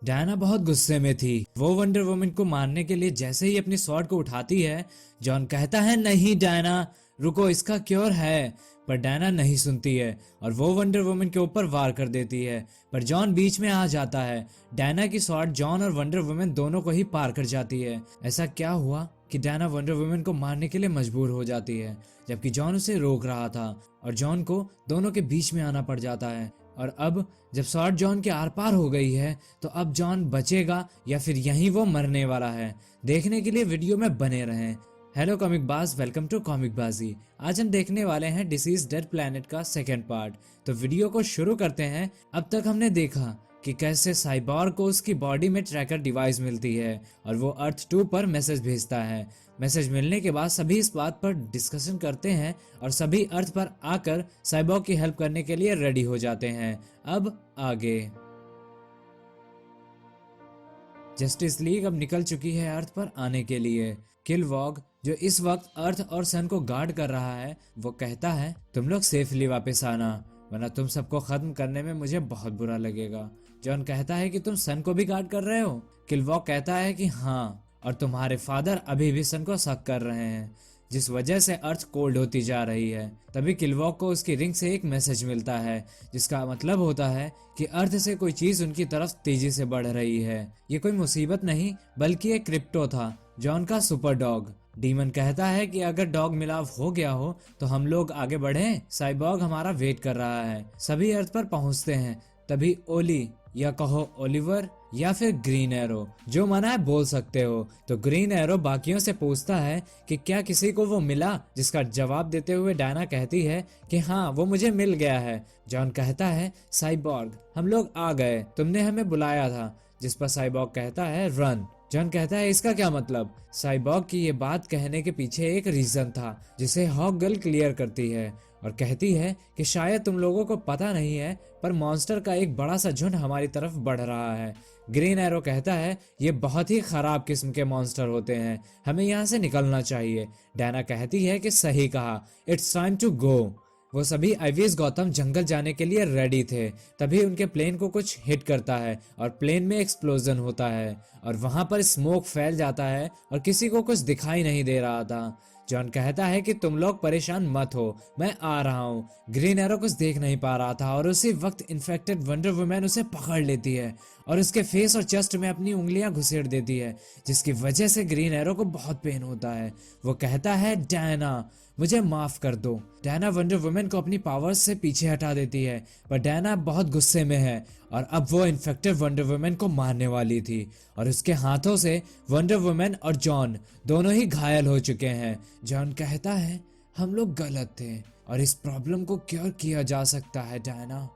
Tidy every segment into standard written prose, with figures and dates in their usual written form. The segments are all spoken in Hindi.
डायना बहुत गुस्से में थी। वो वंडर वुमन को मारने के लिए जैसे ही अपनी स्वॉर्ड को उठाती है, जॉन कहता है नहीं डायना रुको, इसका क्योर है। पर डायना नहीं सुनती है और वो वंडर वुमन के ऊपर वार कर देती है। पर जॉन बीच में आ जाता है। डायना की स्वॉर्ड जॉन और वंडर वुमन दोनों को ही पार कर जाती है। ऐसा क्या हुआ कि डायना वंडर वुमन को मारने के लिए मजबूर हो जाती है, जबकि जॉन उसे रोक रहा था और जॉन को दोनों के बीच में आना पड़ जाता है। और अब जब स्वॉर्ड जॉन के आर पार हो गई है, तो अब जॉन बचेगा या फिर यहीं वो मरने वाला है। देखने के लिए वीडियो में बने रहें। हेलो कॉमिक बाज, वेलकम टू कॉमिक बाजी। आज हम देखने वाले हैं डिसीज डेड प्लैनेट का सेकंड पार्ट। तो वीडियो को शुरू करते हैं। अब तक हमने देखा कि कैसे साइबॉर्ग को उसकी बॉडी में ट्रैकर डिवाइस मिलती है और वो अर्थ 2 पर मैसेज भेजता है। मैसेज मिलने के बाद सभी इस बात पर डिस्कशन करते हैं और सभी अर्थ पर आकर साइबॉर्ग की हेल्प करने के लिए रेडी हो जाते हैं। अब आगे जस्टिस लीग अब निकल चुकी है अर्थ पर आने के लिए। किलवॉग जो इस वक्त अर्थ और सन को गार्ड कर रहा है, वो कहता है तुम लोग सेफली वापस आना, वरना तुम सबको खत्म करने में मुझे बहुत बुरा लगेगा। जॉन कहता है कि तुम सन को भी गार्ड कर रहे हो। किलवॉग कहता है कि हाँ, और तुम्हारे फादर अभी भी सन को शक कर रहे हैं, जिस वजह से अर्थ कोल्ड होती जा रही है। तभी किलवॉग को उसकी रिंग से एक मैसेज मिलता है, जिसका मतलब होता है कि अर्थ से कोई चीज उनकी तरफ तेजी से बढ़ रही है। ये कोई मुसीबत नहीं बल्कि एक क्रिप्टो था, जॉन का सुपर डॉग। डीमन कहता है कि अगर डॉग मिलाव हो गया हो तो हम लोग आगे बढ़ें, साइबॉर्ग हमारा वेट कर रहा है। सभी अर्थ पर पहुंचते हैं। तभी ओली या कहो ओलिवर या फिर ग्रीन एरो, जो मना है बोल सकते हो। तो ग्रीन एरो बाकियों से पूछता है कि क्या किसी को वो मिला, जिसका जवाब देते हुए डायना कहती है कि हाँ वो मुझे मिल गया है। जॉन कहता है साइबॉर्ग हम लोग आ गए, तुमने हमें बुलाया था। जिस पर साइबॉर्ग कहता है रन। जॉन कहता है इसका क्या मतलब। साइबॉर्ग की ये बात कहने के पीछे एक रीजन था, जिसे हॉक गर्ल क्लियर करती है और कहती है कि शायद तुम लोगों को पता नहीं है, पर मॉन्स्टर का एक बड़ा सा झुंड हमारी तरफ बढ़ रहा है। ग्रीन एरो कहता है ये बहुत ही खराब किस्म के मॉन्स्टर होते हैं, हमें यहाँ से निकलना चाहिए। डायना कहती है कि सही कहा, इट्स टाइम टू गो। वो सभी आईवीएस गौतम जंगल जाने के लिए रेडी थे। तभी उनके प्लेन को कुछ हिट करता है और प्लेन में एक्सप्लोजन होता है और वहां पर स्मोक फैल जाता है और किसी को कुछ दिखाई नहीं दे रहा था। जॉन कहता है कि तुम लोग परेशान मत हो, मैं आ रहा हूँ। ग्रीन एरो कुछ देख नहीं पा रहा था और उसी वक्त इन्फेक्टेड वंडर वुमन उसे पकड़ लेती है और उसके फेस और चेस्ट में अपनी उंगलियां घुसेड़ देती है, जिसकी वजह से ग्रीन एरो को बहुत पेन होता है। वो कहता है डायना मुझे माफ कर दो। डायना वंडर वुमन को अपनी पावर्स से पीछे हटा देती है, पर डायना बहुत गुस्से में है और अब वो इन्फेक्टेड वंडर वुमन को मारने वाली थी और उसके हाथों से वंडर वुमन और जॉन दोनों ही घायल हो चुके हैं। जॉन कहता है हम लोग गलत थे और इस प्रॉब्लम को क्योर किया जा सकता है डायना।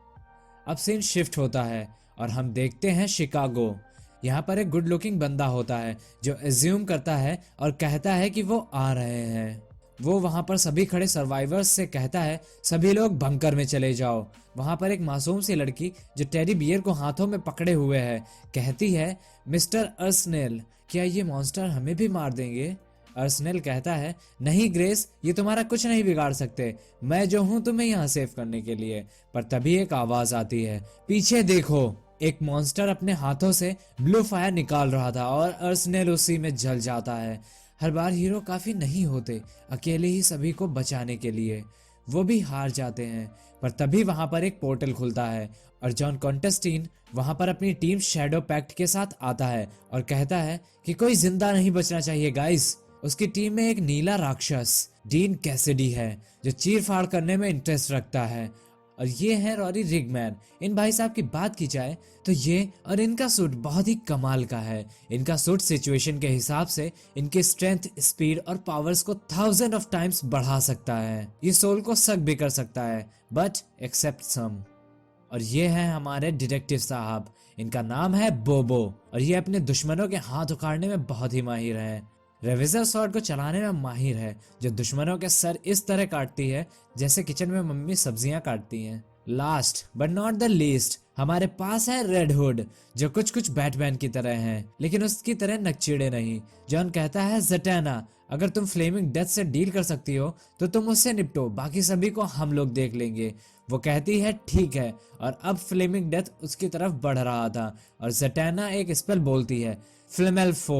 अब सीन शिफ्ट होता है और हम देखते हैं शिकागो। यहाँ पर एक गुड लुकिंग बंदा होता है जो एज्यूम करता है और कहता है कि वो आ रहे हैं। वो वहां पर सभी खड़े सर्वाइवर्स से कहता है सभी लोग बंकर में चले जाओ। वहां पर एक मासूम सी लड़की जो टेडी बियर को हाथों में पकड़े हुए है कहती है मिस्टर अर्सनेल क्या ये मॉन्स्टर हमें भी मार देंगे। अर्सनेल कहता है नहीं ग्रेस, ये तुम्हारा कुछ नहीं बिगाड़ सकते, मैं जो हूँ तुम्हें यहाँ सेव करने के लिए। पर तभी एक आवाज आती है, पीछे देखो। एक मॉन्स्टर अपने हाथों से ब्लू फायर निकाल रहा था और अर्सनेल उसी में जल जाता है। हर बार हीरो काफी नहीं होते अकेले ही सभी को बचाने के लिए, वो भी हार जाते हैं। पर तभी वहां पर एक पोर्टल खुलता है और जॉन कॉन्टेस्टीन वहां पर अपनी टीम शैडो पैक्ट के साथ आता है और कहता है कि कोई जिंदा नहीं बचना चाहिए गाइस। उसकी टीम में एक नीला राक्षस डीन कैसिडी है जो चीर फाड़ करने में इंटरेस्ट रखता है, और ये है रॉरी रिगमैन। इन भाई साहब की बात की जाए तो ये और इनका सूट बहुत ही कमाल का है। इनका सूट सिचुएशन के हिसाब से इनके स्ट्रेंथ, स्पीड और पावर्स को 1000 ऑफ टाइम्स बढ़ा सकता है। ये सोल को सक भी कर सकता है, बट एक्सेप्ट सम। और ये है हमारे डिटेक्टिव साहब, इनका नाम है बोबो और ये अपने दुश्मनों के हाथ उखाड़ने में बहुत ही माहिर है। रेविजर स्वॉर्ड को चलाने में माहिर है, जो दुश्मनों के सर इस तरह काटती है जैसे किचन में मम्मी सब्जियां काटती हैं। Last but not the least हमारे पास है रेड हुड जो कुछ कुछ बैटमैन की तरह है, लेकिन उसकी तरह नकचीड़े नहीं। जॉन कहता है ज़टैना, अगर तुम फ्लेमिंग डेथ से डील कर सकती हो तो तुम उससे निपटो, बाकी सभी को हम लोग देख लेंगे। वो कहती है ठीक है, और अब फ्लेमिंग डेथ उसकी तरफ बढ़ रहा था और ज़टैना एक स्पेल बोलती है फ्लेमेल फो,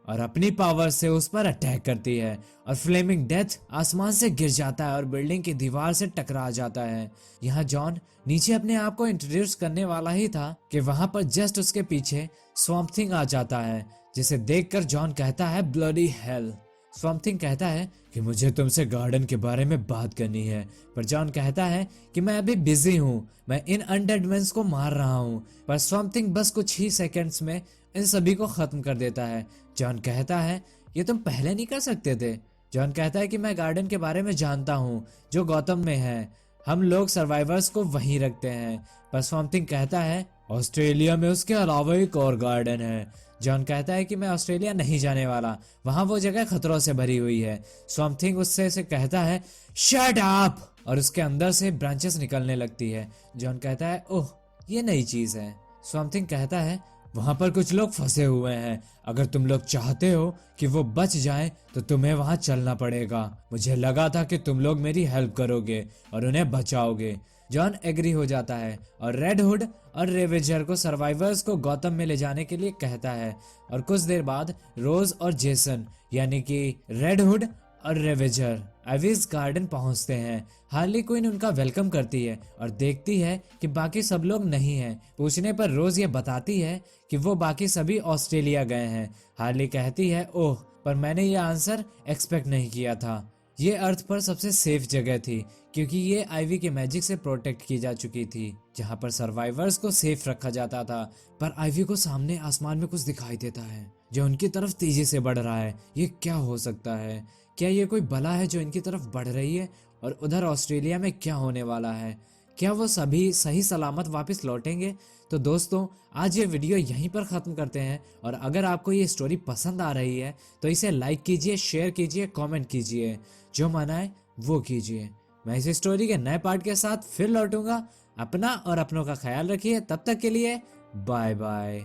और अपनी पावर से उस पर अटैक करती है और फ्लेमिंग डेथ आसमान से गिर जाता है और बिल्डिंग की दीवार से टकरा जाता है। यहाँ जॉन नीचे अपने आप को इंट्रोड्यूस करने वाला ही था कि वहां पर जस्ट उसके पीछे स्वैम्प थिंग आ जाता है, जिसे देखकर जॉन कहता है ब्लडी हेल। स्वैम्प थिंग कहता है कि मुझे तुमसे गार्डन के बारे में बात करनी है, पर जॉन कहता है कि मैं अभी बिजी हूँ, मैं इन अनडेड मेंस को मार रहा हूँ। पर स्वैम्प थिंग बस कुछ ही सेकंड्स में इन सभी को खत्म कर देता है। जॉन कहता है ये तुम पहले नहीं कर सकते थे। जॉन कहता है कि मैं गार्डन के बारे में जानता हूँ जो गौतम में है, हम लोग सर्वाइवर्स को वहीं रखते हैं। पर स्वैम्प थिंग कहता है ऑस्ट्रेलिया में उसके अलावा एक और गार्डन है। जॉन कहता है कि मैं ऑस्ट्रेलिया नहीं जाने वाला, वहां वो जगह खतरों से भरी हुई है। स्वैम्प थिंग उससे से कहता है शट अप, और उसके अंदर से ब्रांचेस निकलने लगती है। जॉन कहता है ओह ये नई चीज है। स्वैम्प थिंग कहता है वहां पर कुछ लोग फंसे हुए हैं, अगर तुम लोग चाहते हो कि वो बच जाएं तो तुम्हें वहां चलना पड़ेगा। मुझे लगा था कि तुम लोग मेरी हेल्प करोगे और उन्हें बचाओगे। जॉन एग्री हो जाता है और रेड हुड और रेवेजर को सर्वाइवर्स को गौतम में ले जाने के लिए कहता है। और कुछ देर बाद रोज और जेसन यानी कि रेड हुड और रेवेजर आइवीज गार्डन पहुंचते हैं। हार्ली क्विन उनका वेलकम करती है और देखती है कि बाकी सब लोग नहीं हैं। पूछने पर रोज ये बताती है कि वो बाकी सभी ऑस्ट्रेलिया गए हैं। हार्ली कहती है ओह, पर मैंने ये आंसर एक्सपेक्ट नहीं किया था। ये अर्थ पर सबसे सेफ जगह थी क्योंकि ये आईवी के मैजिक से प्रोटेक्ट की जा चुकी थी, जहाँ पर सर्वाइवर्स को सेफ रखा जाता था। पर आईवी को सामने आसमान में कुछ दिखाई देता है जो उनकी तरफ तेजी से बढ़ रहा है। ये क्या हो सकता है? क्या ये कोई बला है जो इनकी तरफ बढ़ रही है? और उधर ऑस्ट्रेलिया में क्या होने वाला है? क्या वो सभी सही सलामत वापस लौटेंगे? तो दोस्तों आज ये वीडियो यहीं पर ख़त्म करते हैं, और अगर आपको ये स्टोरी पसंद आ रही है तो इसे लाइक कीजिए, शेयर कीजिए, कमेंट कीजिए, जो मना है वो कीजिए। मैं इस स्टोरी के नए पार्ट के साथ फिर लौटूंगा। अपना और अपनों का ख्याल रखिए, तब तक के लिए बाय बाय।